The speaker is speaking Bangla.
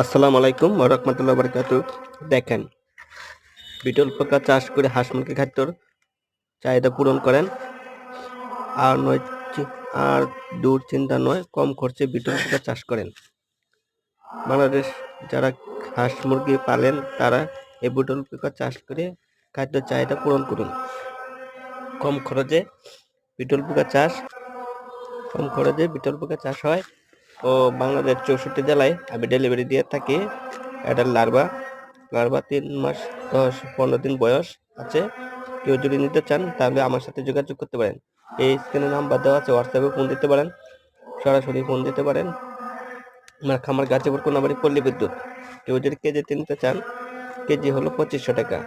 আসসালামু আলাইকুম ওয়া রাহমাতুল্লাহি ওয়া বারাকাতুহু। দেখেন, বিটল পোকা চাষ করে হাঁস মুরগি খাদ্যর চাহিদা পূরণ করেন। আর নয় আর দূর চিন্তা নয়, কম খরচে বিটল পোকা চাষ করেন। বাংলাদেশ যারা হাঁস মুরগি পালেন তারা এই বিটল পোকা চাষ করে খাদ্য চাহিদা পূরণ করুন। কম খরচে বিটল পোকা চাষ হয় ও বাংলাদেশ 64 জেলায় আমি ডেলিভারি দিয়ে থাকি। এটা লার্ভা 3 মাস 10-15 দিন বয়স আছে। কেউ যদি নিতে চান তাহলে আমার সাথে যোগাযোগ করতে পারেন। এই স্ক্রিনে নাম্বার দেওয়া আছে, হোয়াটসঅ্যাপে ফোন দিতে পারেন, সরাসরি ফোন দিতে পারেন। আমার খামার গাজীপুর কোনাবাড়ি পল্লী বিদ্যুৎ। কেউ যদি কেজিতে নিতে চান, কেজি হলো 2500 টাকা।